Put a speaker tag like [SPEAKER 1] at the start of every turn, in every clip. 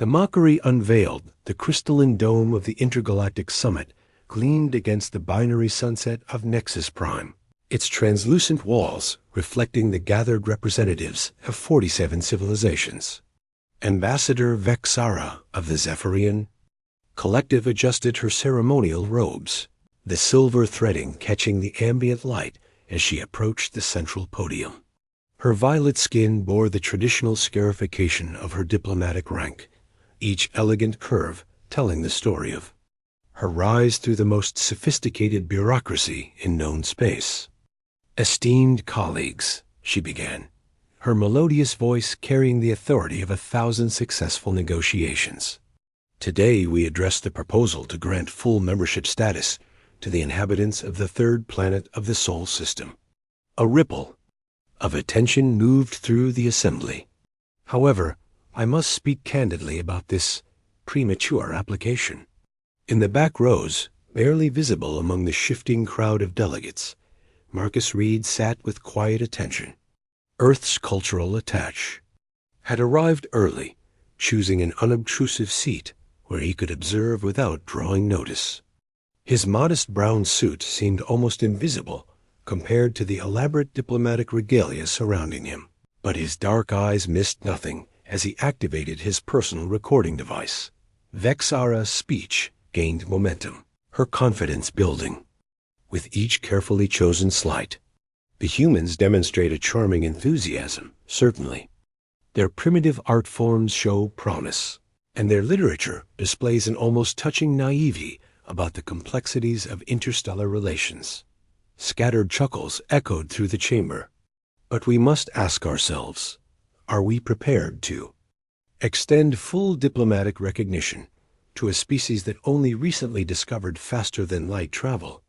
[SPEAKER 1] The mockery unveiled, the crystalline dome of the intergalactic summit gleamed against the binary sunset of Nexus Prime, its translucent walls reflecting the gathered representatives of 47 civilizations. Ambassador Vexara of the Zephyrian Collective adjusted her ceremonial robes, the silver threading catching the ambient light as she approached the central podium. Her violet skin bore the traditional scarification of her diplomatic rank, each elegant curve telling the story of her rise through the most sophisticated bureaucracy in known space. "Esteemed colleagues," she began, her melodious voice carrying the authority of 1,000 successful negotiations. "Today we address the proposal to grant full membership status to the inhabitants of the third planet of the Sol system." A ripple of attention moved through the assembly. "However, I must speak candidly about this premature application." In the back rows, barely visible among the shifting crowd of delegates, Marcus Reed sat with quiet attention. Earth's cultural attach had arrived early, choosing an unobtrusive seat where he could observe without drawing notice. His modest brown suit seemed almost invisible compared to the elaborate diplomatic regalia surrounding him, but his dark eyes missed nothing as he activated his personal recording device. Vexara's speech gained momentum, her confidence building. With each carefully chosen slide, the humans demonstrate a charming enthusiasm, certainly. Their primitive art forms show promise, and their literature displays an almost touching naivety about the complexities of interstellar relations. Scattered chuckles echoed through the chamber. But we must ask ourselves, are we prepared to extend full diplomatic recognition to a species that only recently discovered faster-than-light travel?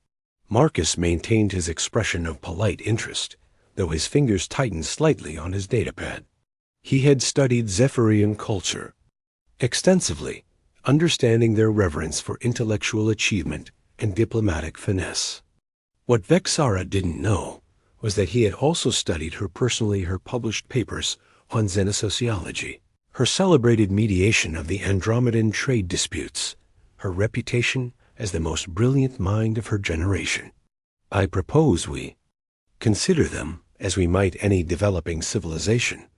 [SPEAKER 1] Marcus maintained his expression of polite interest, though his fingers tightened slightly on his datapad. He had studied Zephyrian culture extensively, understanding their reverence for intellectual achievement and diplomatic finesse. What Vexara didn't know was that he had also studied her published papers on xenosociology, her celebrated mediation of the Andromedan trade disputes, her reputation as the most brilliant mind of her generation. "I propose we consider them as we might any developing civilization,"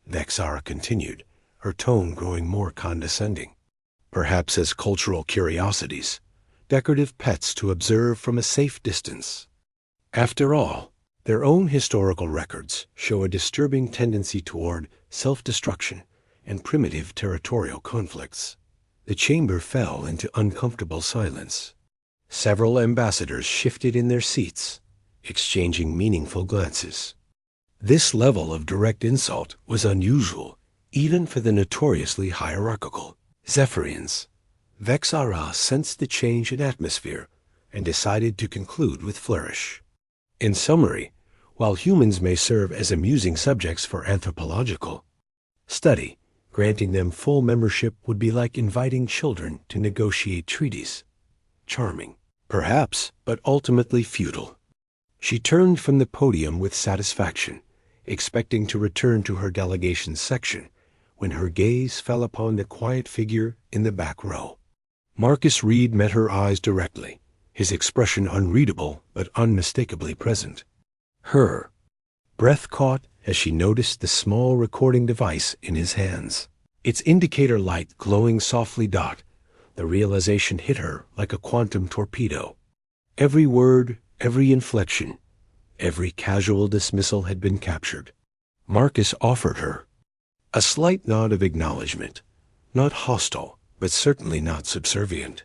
[SPEAKER 1] Vexara continued, her tone growing more condescending. "Perhaps as cultural curiosities, decorative pets to observe from a safe distance. After all, their own historical records show a disturbing tendency toward self-destruction and primitive territorial conflicts." The chamber fell into uncomfortable silence. Several ambassadors shifted in their seats, exchanging meaningful glances. This level of direct insult was unusual, even for the notoriously hierarchical Zephyrians. Vexara sensed the change in atmosphere and decided to conclude with flourish. In summary, while humans may serve as amusing subjects for anthropological study, granting them full membership would be like inviting children to negotiate treaties. Charming, perhaps, but ultimately futile. She turned from the podium with satisfaction, expecting to return to her delegation's section, when her gaze fell upon the quiet figure in the back row. Marcus Reed met her eyes directly, his expression unreadable but unmistakably present. Her breath caught as she noticed the small recording device in his hands, its indicator light glowing softly. The realization hit her like a quantum torpedo. Every word, every inflection, every casual dismissal had been captured. Marcus offered her a slight nod of acknowledgement, not hostile, but certainly not subservient.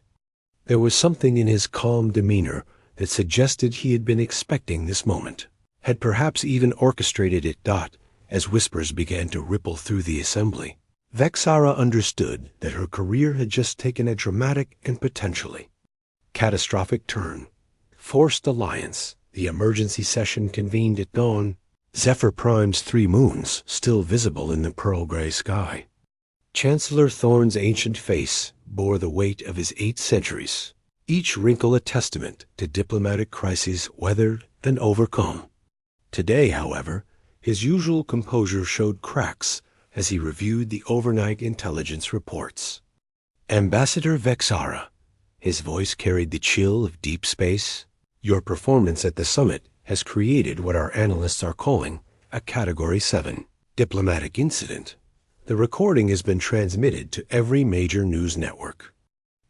[SPEAKER 1] There was something in his calm demeanor that suggested he had been expecting this moment, had perhaps even orchestrated it. As whispers began to ripple through the assembly, Vexara understood that her career had just taken a dramatic and potentially catastrophic turn. Forced alliance, the emergency session convened at dawn, Zephyr Prime's 3 moons still visible in the pearl-gray sky. Chancellor Thorn's ancient face bore the weight of his 8 centuries, each wrinkle a testament to diplomatic crises weathered and overcome. Today, however, his usual composure showed cracks as he reviewed the overnight intelligence reports. Ambassador Vexara, his voice carried the chill of deep space. Your performance at the summit has created what our analysts are calling a Category 7 diplomatic incident. The recording has been transmitted to every major news network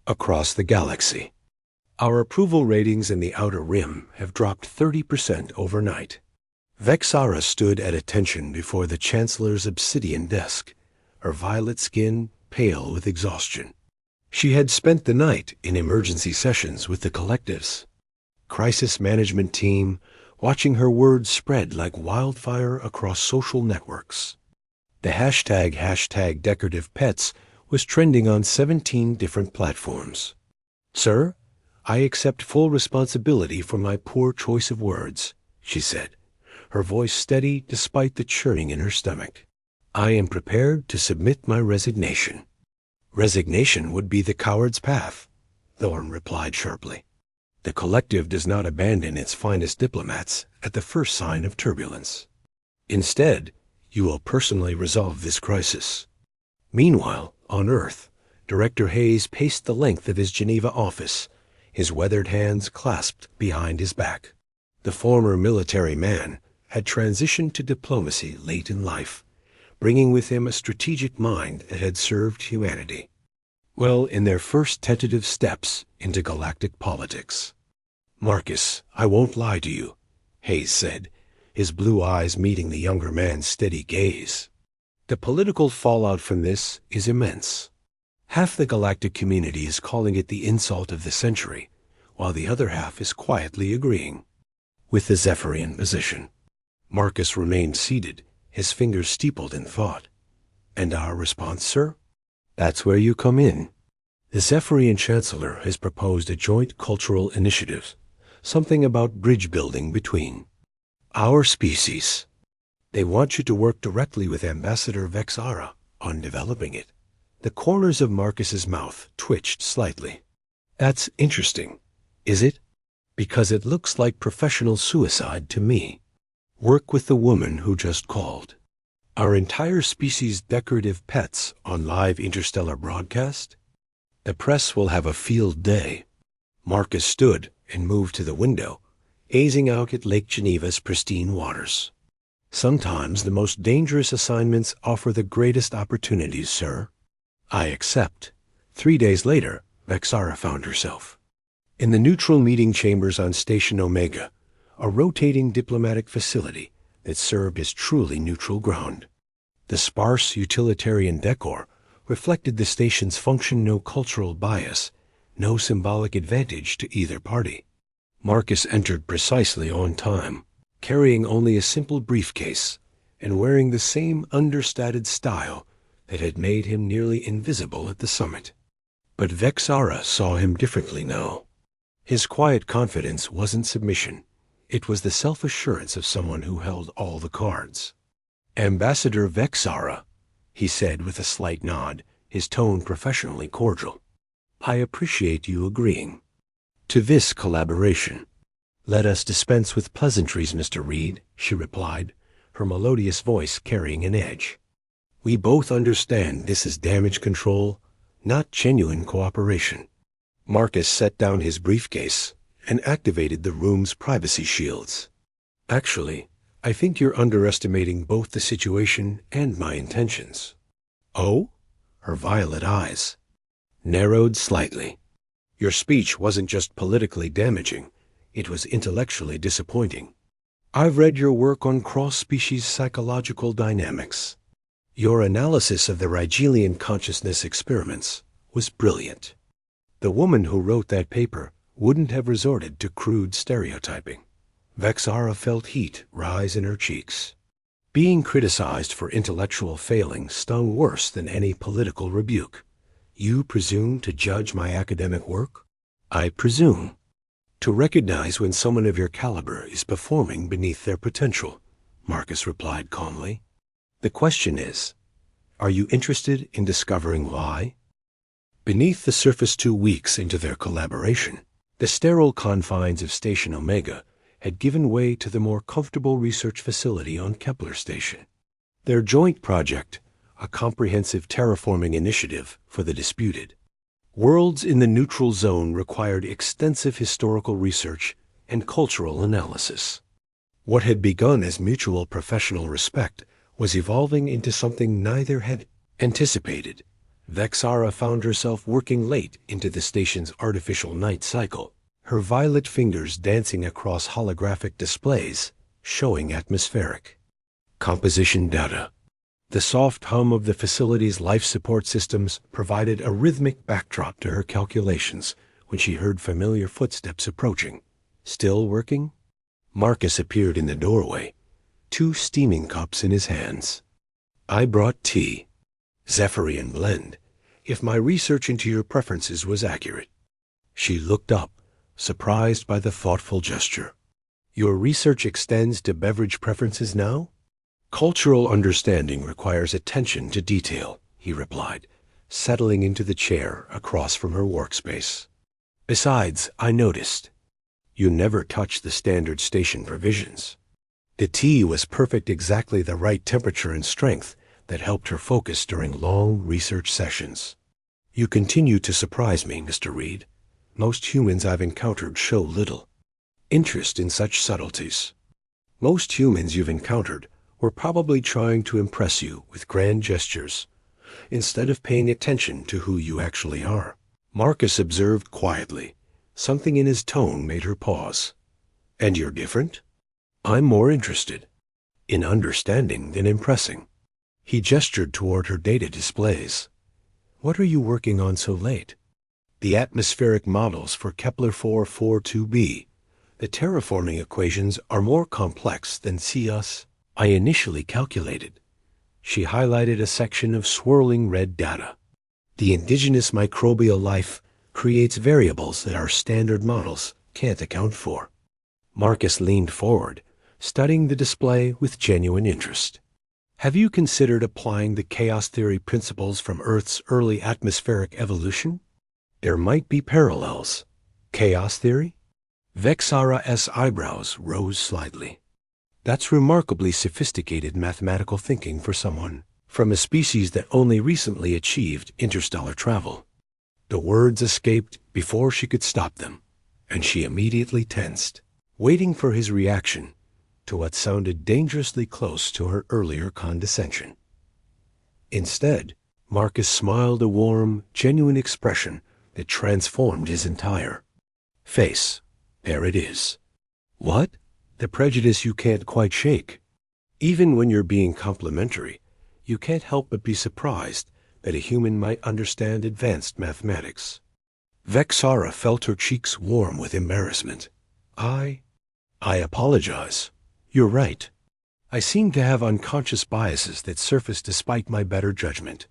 [SPEAKER 1] across the galaxy. Our approval ratings in the Outer Rim have dropped 30% overnight. Vexara stood at attention before the Chancellor's obsidian desk, her violet skin pale with exhaustion. She had spent the night in emergency sessions with the collectives, crisis management team, watching her words spread like wildfire across social networks. The hashtag decorative pets was trending on 17 different platforms. "Sir, I accept full responsibility for my poor choice of words," she said, her voice steady despite the churning in her stomach. "I am prepared to submit my resignation." "Resignation would be the coward's path," Thorne replied sharply. "The collective does not abandon its finest diplomats at the first sign of turbulence. Instead, you will personally resolve this crisis." Meanwhile, on Earth, Director Hayes paced the length of his Geneva office, his weathered hands clasped behind his back. The former military man had transitioned to diplomacy late in life, bringing with him a strategic mind that had served humanity well in their first tentative steps into galactic politics. "Marcus, I won't lie to you," Hayes said, his blue eyes meeting the younger man's steady gaze. "The political fallout from this is immense. Half the galactic community is calling it the insult of the century, while the other half is quietly agreeing with the Zephyrian position." Marcus remained seated, his fingers steepled in thought. "And our response, sir?" "That's where you come in. The Zephyrian Chancellor has proposed a joint cultural initiative, something about bridge building between our species. They want you to work directly with Ambassador Vexara on developing it." The corners of Marcus's mouth twitched slightly. "That's interesting, is it? Because it looks like professional suicide to me. Work with the woman who just called. Our entire species' decorative pets on live interstellar broadcast? The press will have a field day." Marcus stood and moved to the window, gazing out at Lake Geneva's pristine waters. "Sometimes the most dangerous assignments offer the greatest opportunities, sir." "I accept." 3 days later, Vexara found herself in the neutral meeting chambers on Station Omega, a rotating diplomatic facility that served as truly neutral ground. The sparse utilitarian decor reflected the station's function, no cultural bias, no symbolic advantage to either party. Marcus entered precisely on time, carrying only a simple briefcase and wearing the same understated style that had made him nearly invisible at the summit. But Vexara saw him differently now. His quiet confidence wasn't submission. It was the self-assurance of someone who held all the cards. "Ambassador Vexara," he said with a slight nod, his tone professionally cordial. "I appreciate you agreeing to this collaboration." "Let us dispense with pleasantries, Mr. Reed," she replied, her melodious voice carrying an edge. "We both understand this is damage control, not genuine cooperation." Marcus set down his briefcase and activated the room's privacy shields. "Actually, I think you're underestimating both the situation and my intentions." "Oh?" Her violet eyes narrowed slightly. "Your speech wasn't just politically damaging, it was intellectually disappointing. I've read your work on cross-species psychological dynamics. Your analysis of the Rigelian consciousness experiments was brilliant. The woman who wrote that paper wouldn't have resorted to crude stereotyping." Vexara felt heat rise in her cheeks. Being criticized for intellectual failing stung worse than any political rebuke. "You presume to judge my academic work?" "I presume to recognize when someone of your caliber is performing beneath their potential," Marcus replied calmly. "The question is, are you interested in discovering why?" Beneath the surface 2 weeks into their collaboration, the sterile confines of Station Omega had given way to the more comfortable research facility on Kepler Station. Their joint project, a comprehensive terraforming initiative for the disputed. Worlds in the neutral zone required extensive historical research and cultural analysis. What had begun as mutual professional respect was evolving into something neither had anticipated. Vexara found herself working late into the station's artificial night cycle, her violet fingers dancing across holographic displays, showing atmospheric composition data. The soft hum of the facility's life support systems provided a rhythmic backdrop to her calculations when she heard familiar footsteps approaching. Still working? Marcus appeared in the doorway, 2 steaming cups in his hands. I brought tea. Zephyrian blend, if my research into your preferences was accurate. She looked up, surprised by the thoughtful gesture. Your research extends to beverage preferences now? Cultural understanding requires attention to detail, he replied, settling into the chair across from her workspace. Besides, I noticed, you never touch the standard station provisions. The tea was perfect, exactly the right temperature and strength that helped her focus during long research sessions. You continue to surprise me, Mr. Reed. Most humans I've encountered show little interest in such subtleties. Most humans you've encountered were probably trying to impress you with grand gestures, instead of paying attention to who you actually are. Marcus observed quietly. Something in his tone made her pause. And you're different? I'm more interested in understanding than impressing. He gestured toward her data displays. What are you working on so late? The atmospheric models for Kepler-442b. The terraforming equations are more complex than I initially calculated. She highlighted a section of swirling red data. The indigenous microbial life creates variables that our standard models can't account for. Marcus leaned forward, studying the display with genuine interest. Have you considered applying the chaos theory principles from Earth's early atmospheric evolution? There might be parallels. Chaos theory? Vexara's eyebrows rose slightly. That's remarkably sophisticated mathematical thinking for someone from a species that only recently achieved interstellar travel. The words escaped before she could stop them, and she immediately tensed, waiting for his reaction to what sounded dangerously close to her earlier condescension. Instead, Marcus smiled a warm, genuine expression that transformed his entire face. There it is. What? The prejudice you can't quite shake. Even when you're being complimentary, you can't help but be surprised that a human might understand advanced mathematics. Vexara felt her cheeks warm with embarrassment. I apologize. You're right. I seem to have unconscious biases that surface despite my better judgment.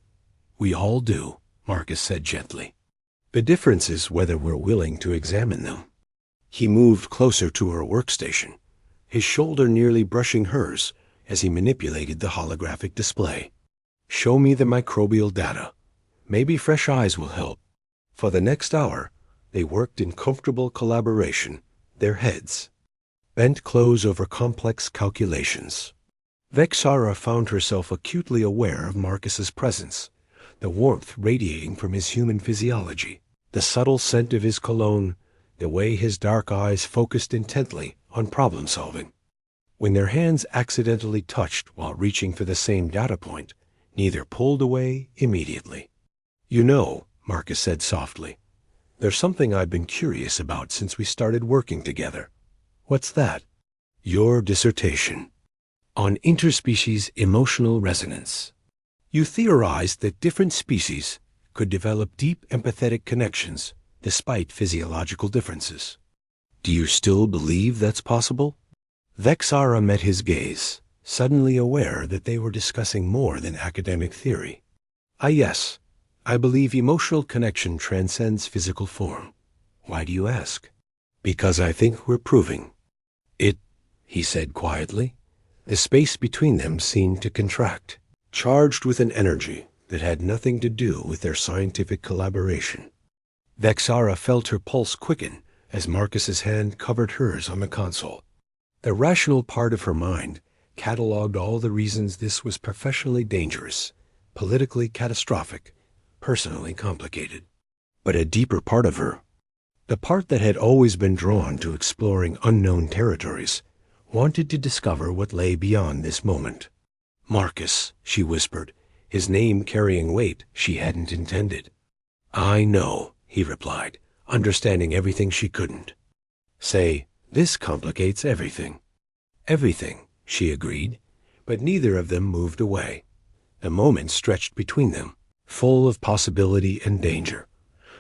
[SPEAKER 1] We all do, Marcus said gently. The difference is whether we're willing to examine them. He moved closer to her workstation, his shoulder nearly brushing hers as he manipulated the holographic display. Show me the microbial data. Maybe fresh eyes will help. For the next hour, they worked in comfortable collaboration, their heads bent close over complex calculations. Vexara found herself acutely aware of Marcus's presence, the warmth radiating from his human physiology, the subtle scent of his cologne, the way his dark eyes focused intently on problem-solving. When their hands accidentally touched while reaching for the same data point, neither pulled away immediately. You know, Marcus said softly, there's something I've been curious about since we started working together. What's that? Your dissertation on interspecies emotional resonance. You theorized that different species could develop deep empathetic connections despite physiological differences. Do you still believe that's possible? Vexara met his gaze, suddenly aware that they were discussing more than academic theory. Yes, I believe emotional connection transcends physical form. Why do you ask? Because I think we're proving it, he said quietly. The space between them seemed to contract, charged with an energy that had nothing to do with their scientific collaboration. Vexara felt her pulse quicken as Marcus's hand covered hers on the console. The rational part of her mind catalogued all the reasons this was professionally dangerous, politically catastrophic, personally complicated. But a deeper part of her, the part that had always been drawn to exploring unknown territories, wanted to discover what lay beyond this moment. "Marcus," she whispered, his name carrying weight she hadn't intended. "I know," he replied, understanding everything she couldn't. "Say, this complicates everything." "Everything," she agreed, but neither of them moved away. The moment stretched between them, full of possibility and danger,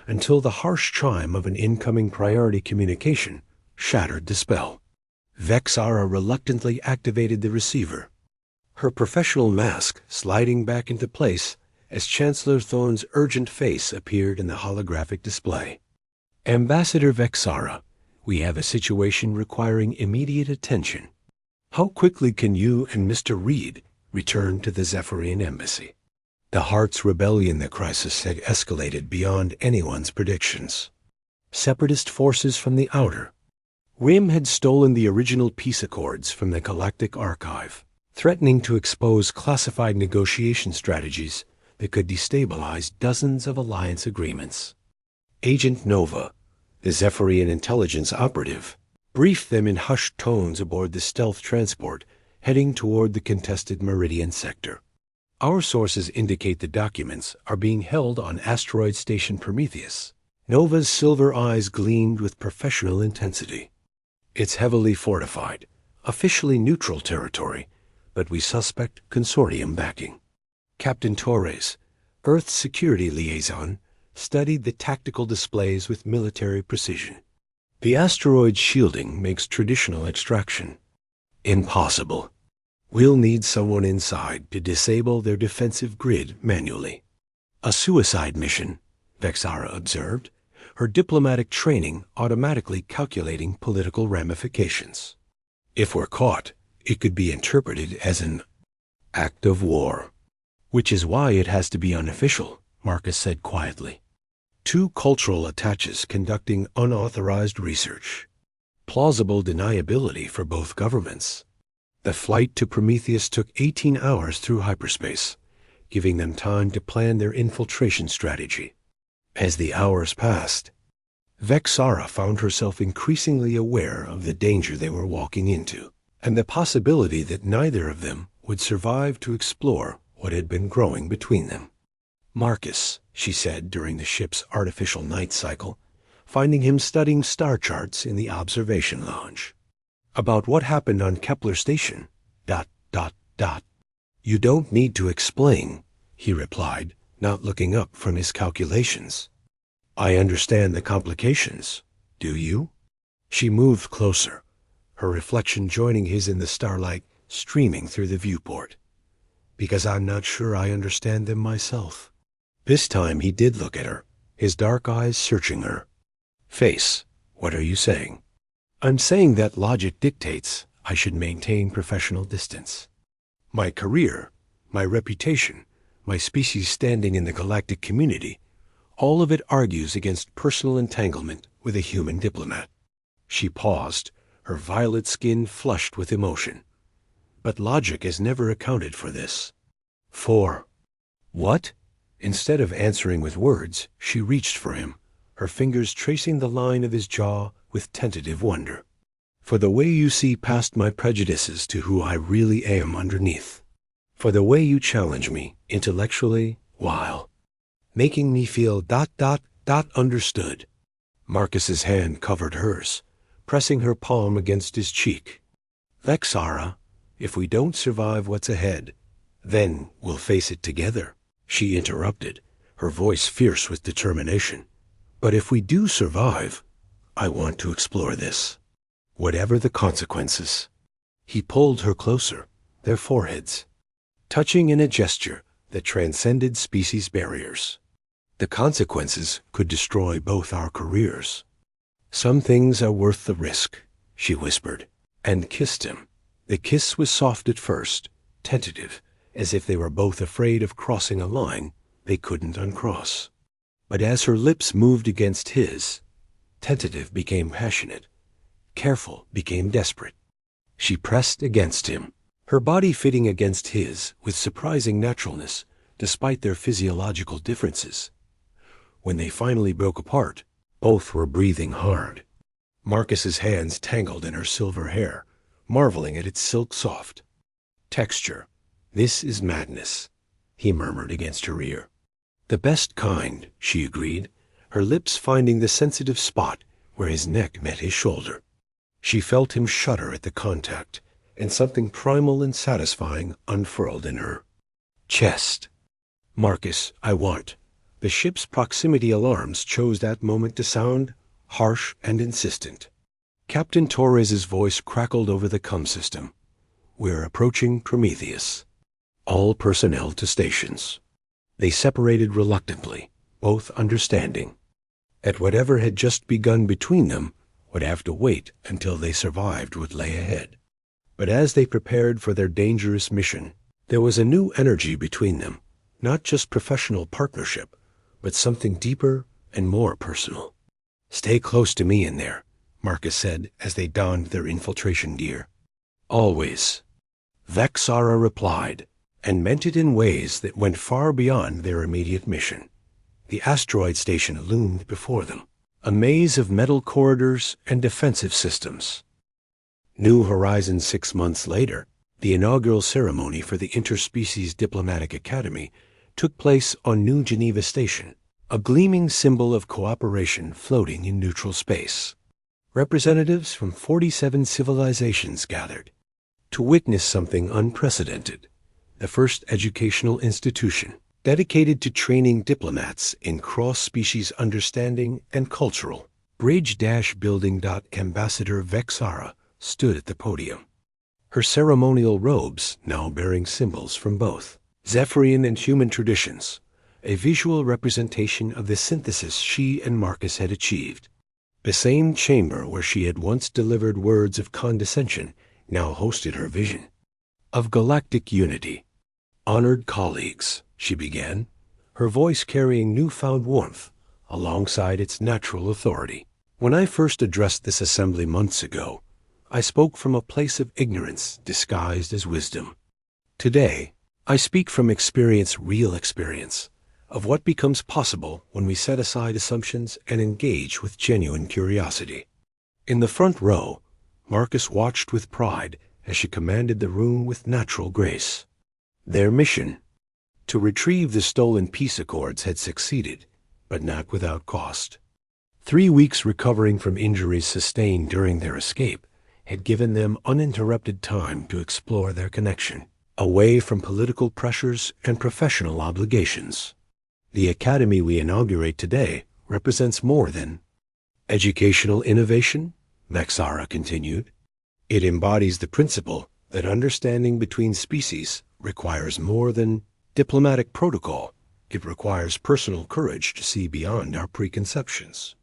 [SPEAKER 1] until the harsh chime of an incoming priority communication shattered the spell. Vexara reluctantly activated the receiver, her professional mask sliding back into place as Chancellor Thorne's urgent face appeared in the holographic display. "Ambassador Vexara, we have a situation requiring immediate attention. How quickly can you and Mr. Reed return to the Zephyrian embassy?" The Heart's rebellion the crisis had escalated beyond anyone's predictions. Separatist forces from the outer rim had stolen the original peace accords from the Galactic Archive, threatening to expose classified negotiation strategies that could destabilize dozens of alliance agreements. Agent Nova, the Zephyrian intelligence operative, briefed them in hushed tones aboard the stealth transport heading toward the contested Meridian sector. "Our sources indicate the documents are being held on asteroid station Prometheus." Nova's silver eyes gleamed with professional intensity. "It's heavily fortified, officially neutral territory, but we suspect consortium backing." Captain Torres, Earth's security liaison, studied the tactical displays with military precision. "The asteroid's shielding makes traditional extraction impossible. We'll need someone inside to disable their defensive grid manually." "A suicide mission," Vexara observed, her diplomatic training automatically calculating political ramifications. "If we're caught, it could be interpreted as an act of war." "Which is why it has to be unofficial," Marcus said quietly. "Two cultural attaches conducting unauthorized research. Plausible deniability for both governments." The flight to Prometheus took 18 hours through hyperspace, giving them time to plan their infiltration strategy. As the hours passed, Vexara found herself increasingly aware of the danger they were walking into, and the possibility that neither of them would survive to explore what had been growing between them. "Marcus," she said during the ship's artificial night cycle, finding him studying star charts in the observation lounge. "About what happened on Kepler Station, ... "You don't need to explain," he replied, not looking up from his calculations. "I understand the complications. Do you?" She moved closer, her reflection joining his in the starlight streaming through the viewport. "Because I'm not sure I understand them myself." This time he did look at her, his dark eyes searching her face. "What are you saying?" "I'm saying that logic dictates I should maintain professional distance. My career, my reputation, my species' standing in the galactic community, all of it argues against personal entanglement with a human diplomat." She paused, her violet skin flushed with emotion. "But logic has never accounted for this." "For what?" Instead of answering with words, she reached for him, her fingers tracing the line of his jaw with tentative wonder. "For the way you see past my prejudices to who I really am underneath. For the way you challenge me intellectually while making me feel ... understood." Marcus's hand covered hers, pressing her palm against his cheek. "Vexara, if we don't survive what's ahead, then we'll face it together," she interrupted, her voice fierce with determination. "But if we do survive, I want to explore this, whatever the consequences." He pulled her closer, their foreheads touching in a gesture that transcended species barriers. "The consequences could destroy both our careers. Some things are worth the risk," she whispered, and kissed him. The kiss was soft at first, tentative, as if they were both afraid of crossing a line they couldn't uncross. But as her lips moved against his, tentative became passionate, careful became desperate. She pressed against him, her body fitting against his with surprising naturalness, despite their physiological differences. When they finally broke apart, both were breathing hard. Marcus's hands tangled in her silver hair, marveling at its silk-soft texture. "This is madness," he murmured against her ear. "The best kind," she agreed, her lips finding the sensitive spot where his neck met his shoulder. She felt him shudder at the contact, and something primal and satisfying unfurled in her chest. "Marcus, I want." The ship's proximity alarms chose that moment to sound harsh and insistent. Captain Torres's voice crackled over the comm system. "We're approaching Prometheus. All personnel to stations." They separated reluctantly, both understanding that whatever had just begun between them would have to wait until they survived what lay ahead. But as they prepared for their dangerous mission, there was a new energy between them, not just professional partnership, but something deeper and more personal. "Stay close to me in there," Marcus said as they donned their infiltration gear. "Always," Vexara replied, and meant it in ways that went far beyond their immediate mission. The asteroid station loomed before them, a maze of metal corridors and defensive systems. New Horizons 6 months later, the inaugural ceremony for the Interspecies Diplomatic Academy took place on New Geneva Station, a gleaming symbol of cooperation floating in neutral space. Representatives from 47 civilizations gathered to witness something unprecedented, the first educational institution dedicated to training diplomats in cross-species understanding and cultural bridge-building. Ambassador Vexara stood at the podium, her ceremonial robes now bearing symbols from both Zephyrian and human traditions, a visual representation of the synthesis she and Marcus had achieved. The same chamber where she had once delivered words of condescension now hosted her vision of galactic unity. "Honored colleagues," she began, her voice carrying newfound warmth alongside its natural authority. "When I first addressed this assembly months ago, I spoke from a place of ignorance disguised as wisdom. Today, I speak from experience, real experience, of what becomes possible when we set aside assumptions and engage with genuine curiosity." In the front row, Marcus watched with pride as she commanded the room with natural grace. Their mission, to retrieve the stolen peace accords, had succeeded, but not without cost. 3 weeks recovering from injuries sustained during their escape had given them uninterrupted time to explore their connection, away from political pressures and professional obligations. "The academy we inaugurate today represents more than educational innovation," Vexara continued. "It embodies the principle that understanding between species requires more than diplomatic protocol. It requires personal courage to see beyond our preconceptions."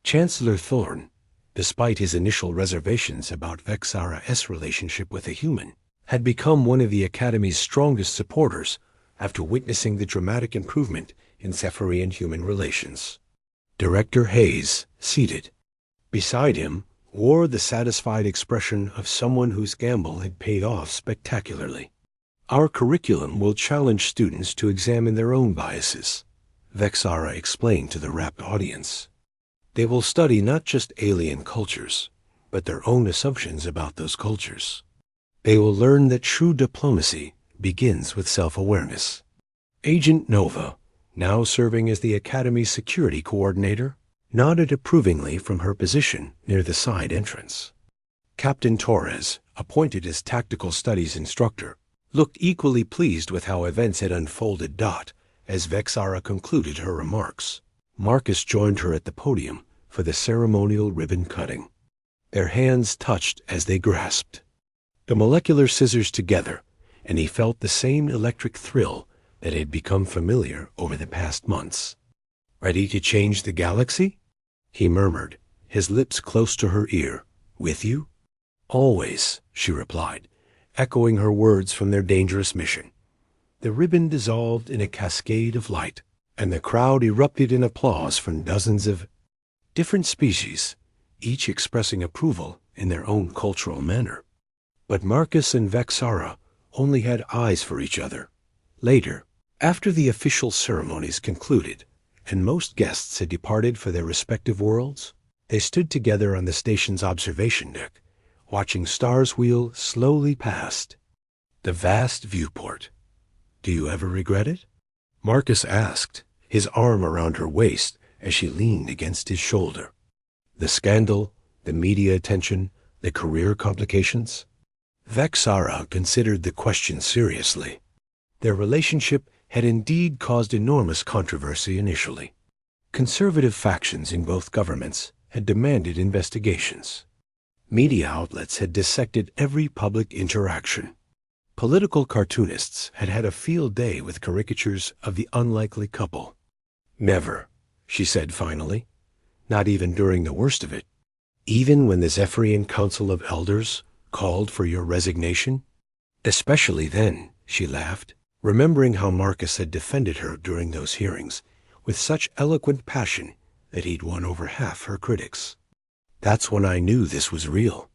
[SPEAKER 1] Chancellor Thorne, despite his initial reservations about Vexara's relationship with a human, had become one of the Academy's strongest supporters after witnessing the dramatic improvement in Zephyrian-human relations. Director Hayes, seated beside him, wore the satisfied expression of someone whose gamble had paid off spectacularly. "Our curriculum will challenge students to examine their own biases," Vexara explained to the rapt audience. "They will study not just alien cultures, but their own assumptions about those cultures. They will learn that true diplomacy begins with self-awareness." Agent Nova, now serving as the Academy's security coordinator, nodded approvingly from her position near the side entrance. Captain Torres, appointed as tactical studies instructor, looked equally pleased with how events had unfolded. As Vexara concluded her remarks, Marcus joined her at the podium for the ceremonial ribbon cutting. Their hands touched as they grasped the molecular scissors together, and he felt the same electric thrill that had become familiar over the past months. "Ready to change the galaxy?" he murmured, his lips close to her ear. "With you?" "Always," she replied, echoing her words from their dangerous mission. The ribbon dissolved in a cascade of light, and the crowd erupted in applause from dozens of different species, each expressing approval in their own cultural manner. But Marcus and Vexara only had eyes for each other. Later, After the official ceremonies concluded, and most guests had departed for their respective worlds, they stood together on the station's observation deck, watching stars wheel slowly past. The vast viewport. "Do you ever regret it?" Marcus asked, his arm around her waist as she leaned against his shoulder. "The scandal, the media attention, the career complications?" Vexara considered the question seriously. Their relationship had indeed caused enormous controversy initially. Conservative factions in both governments had demanded investigations. Media outlets had dissected every public interaction. Political cartoonists had had a field day with caricatures of the unlikely couple. "Never," she said finally, "not even during the worst of it. Even when the Zephyrian Council of Elders called for your resignation?" "Especially then," she laughed, remembering how Marcus had defended her during those hearings with such eloquent passion that he'd won over half her critics. "That's when I knew this was real."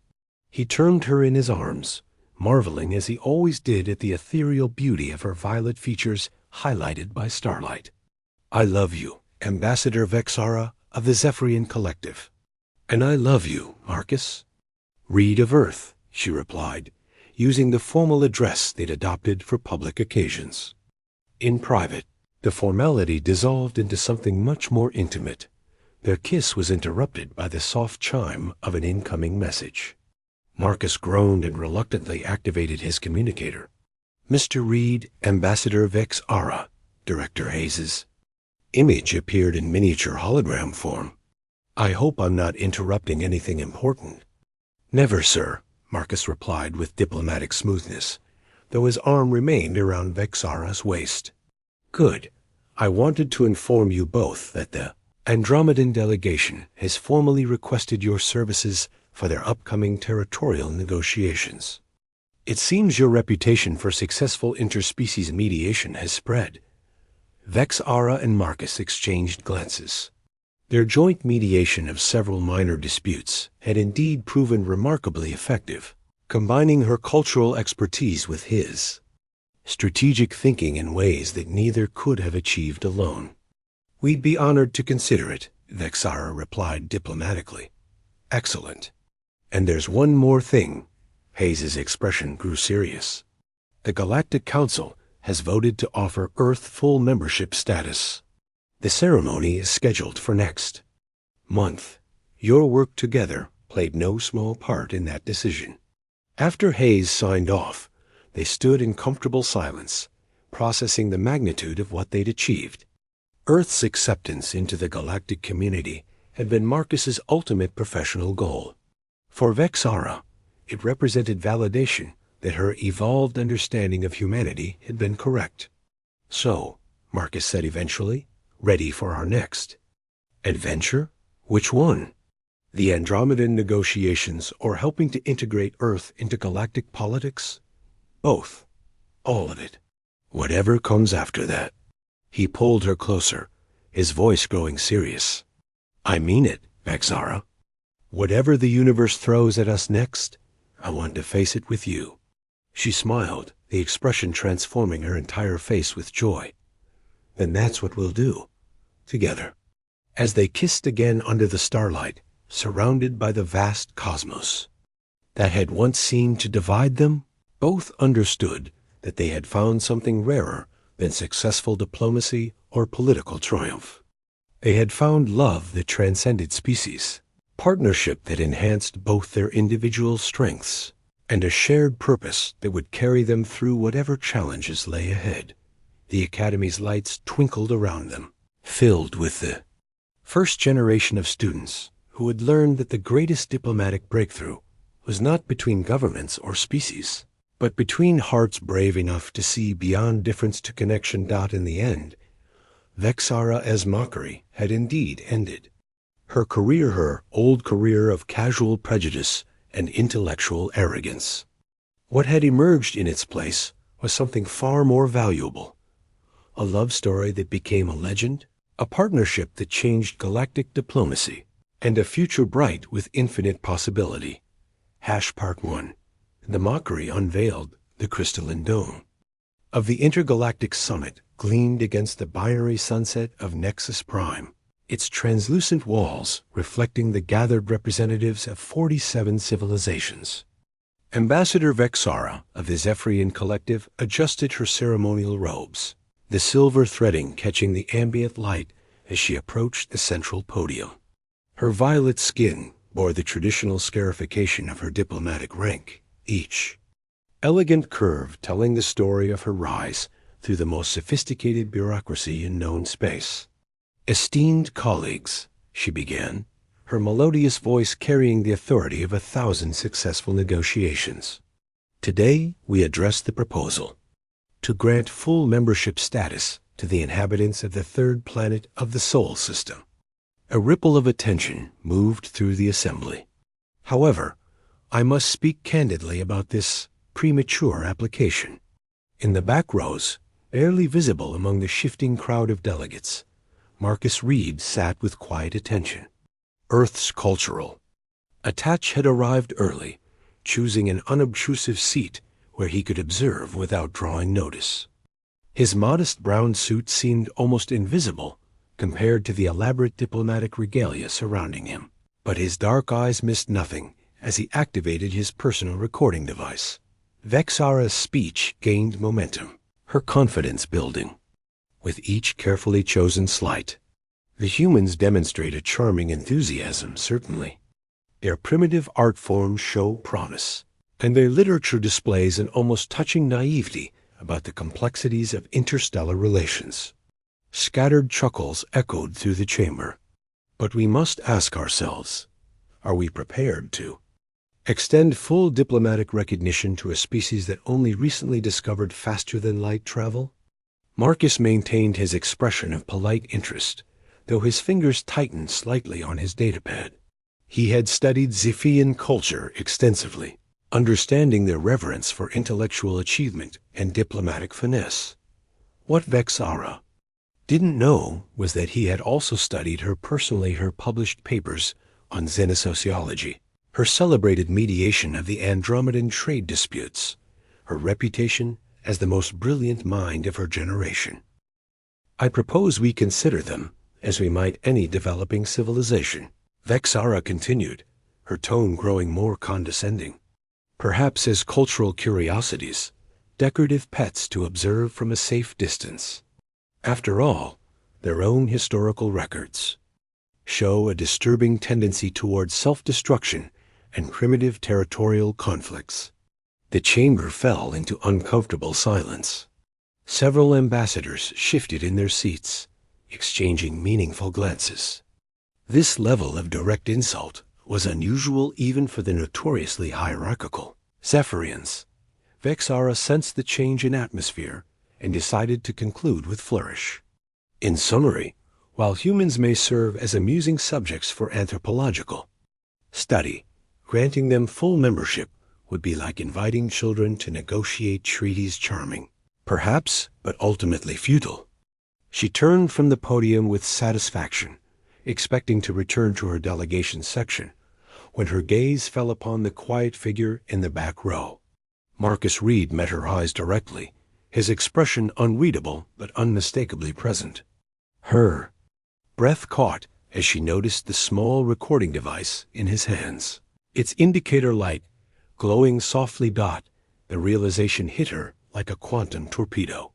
[SPEAKER 1] He turned her in his arms, marveling as he always did at the ethereal beauty of her violet features highlighted by starlight. "I love you, Ambassador Vexara of the Zephyrian Collective." "And I love you, Marcus." "Reed of Earth," she replied, using the formal address they'd adopted for public occasions. In private, the formality dissolved into something much more intimate. Their kiss was interrupted by the soft chime of an incoming message. Marcus groaned and reluctantly activated his communicator. "Mr. Reed, Ambassador Vexara," Director Hayes's image appeared in miniature hologram form. "I hope I'm not interrupting anything important." "Never, sir," Marcus replied with diplomatic smoothness, though his arm remained around Vexara's waist. "Good. I wanted to inform you both that the Andromedan delegation has formally requested your services for their upcoming territorial negotiations. It seems your reputation for successful interspecies mediation has spread." Vexara and Marcus exchanged glances. Their joint mediation of several minor disputes had indeed proven remarkably effective, combining her cultural expertise with his strategic thinking in ways that neither could have achieved alone. "We'd be honored to consider it," Vexara replied diplomatically. "Excellent. And there's one more thing." Hayes's expression grew serious. "The Galactic Council has voted to offer Earth full membership status. The ceremony is scheduled for next month. Your work together played no small part in that decision." After Hayes signed off, they stood in comfortable silence, processing the magnitude of what they'd achieved. Earth's acceptance into the galactic community had been Marcus's ultimate professional goal. For Vexara, it represented validation that her evolved understanding of humanity had been correct. "So," Marcus said eventually, "ready for our next adventure? Which one? The Andromedan negotiations or helping to integrate Earth into galactic politics?" "Both. All of it. Whatever comes after that." He pulled her closer, his voice growing serious. "I mean it, Vexara. Whatever the universe throws at us next, I want to face it with you." She smiled, the expression transforming her entire face with joy. "Then that's what we'll do. Together." As they kissed again under the starlight, surrounded by the vast cosmos that had once seemed to divide them, both understood that they had found something rarer than successful diplomacy or political triumph. They had found love that transcended species, partnership that enhanced both their individual strengths, and a shared purpose that would carry them through whatever challenges lay ahead. The Academy's lights twinkled around them, filled with the first generation of students who had learned that the greatest diplomatic breakthrough was not between governments or species, but between hearts brave enough to see beyond difference to connection. In the end, Vexara as mockery had indeed ended. Her old career of casual prejudice and intellectual arrogance. What had emerged in its place was something far more valuable. A love story that became a legend, a partnership that changed galactic diplomacy, and a future bright with infinite possibility. Part 1. The mockery unveiled the crystalline dome of the intergalactic summit gleamed against the binary sunset of Nexus Prime, its translucent walls reflecting the gathered representatives of 47 civilizations. Ambassador Vexara of the Zephyrian Collective adjusted her ceremonial robes, the silver threading catching the ambient light as she approached the central podium. Her violet skin bore the traditional scarification of her diplomatic rank, each elegant curve telling the story of her rise through the most sophisticated bureaucracy in known space. "Esteemed colleagues," she began, her melodious voice carrying the authority of 1,000 successful negotiations. "Today we address the proposal to grant full membership status to the inhabitants of the third planet of the Sol system." A ripple of attention moved through the assembly. However, I must speak candidly about this premature application. In the back rows, barely visible among the shifting crowd of delegates, Marcus Reed sat with quiet attention. Earth's cultural. Attach had arrived early, choosing an unobtrusive seat where he could observe without drawing notice. His modest brown suit seemed almost invisible compared to the elaborate diplomatic regalia surrounding him, but his dark eyes missed nothing as he activated his personal recording device. Vexara's speech gained momentum, her confidence building. With each carefully chosen slight, the humans demonstrate a charming enthusiasm, certainly. Their primitive art forms show promise, and their literature displays an almost touching naivety about the complexities of interstellar relations. Scattered chuckles echoed through the chamber. But we must ask ourselves, are we prepared to extend full diplomatic recognition to a species that only recently discovered faster-than-light travel? Marcus maintained his expression of polite interest, though his fingers tightened slightly on his datapad. He had studied Zephian culture extensively, understanding their reverence for intellectual achievement and diplomatic finesse. What Vexara didn't know was that he had also studied her published papers on xenosociology, her celebrated mediation of the Andromedan trade disputes, her reputation as the most brilliant mind of her generation. "I propose we consider them as we might any developing civilization," Vexara continued, her tone growing more condescending. "Perhaps as cultural curiosities, decorative pets to observe from a safe distance. After all, their own historical records show a disturbing tendency towards self-destruction and primitive territorial conflicts." The chamber fell into uncomfortable silence. Several ambassadors shifted in their seats, exchanging meaningful glances. This level of direct insult was unusual even for the notoriously hierarchical Zephyrians. Vexara sensed the change in atmosphere and decided to conclude with flourish. "In summary, while humans may serve as amusing subjects for anthropological study, granting them full membership would be like inviting children to negotiate treaties charming, perhaps, but ultimately futile." She turned from the podium with satisfaction, expecting to return to her delegation section, when her gaze fell upon the quiet figure in the back row. Marcus Reed met her eyes directly, his expression unreadable but unmistakably present. Her breath caught as she noticed the small recording device in his hands. Its indicator light glowing softly the realization hit her like a quantum torpedo.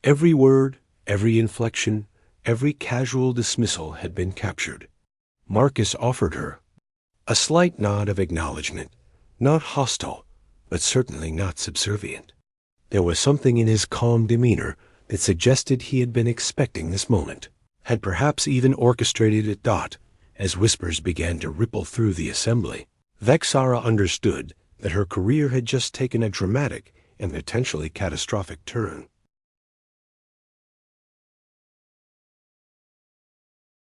[SPEAKER 1] Every word, every inflection, every casual dismissal had been captured. Marcus offered her a slight nod of acknowledgement, not hostile, but certainly not subservient. There was something in his calm demeanor that suggested he had been expecting this moment, had perhaps even orchestrated it. As whispers began to ripple through the assembly, Vexara understood that her career had just taken a dramatic and potentially catastrophic turn.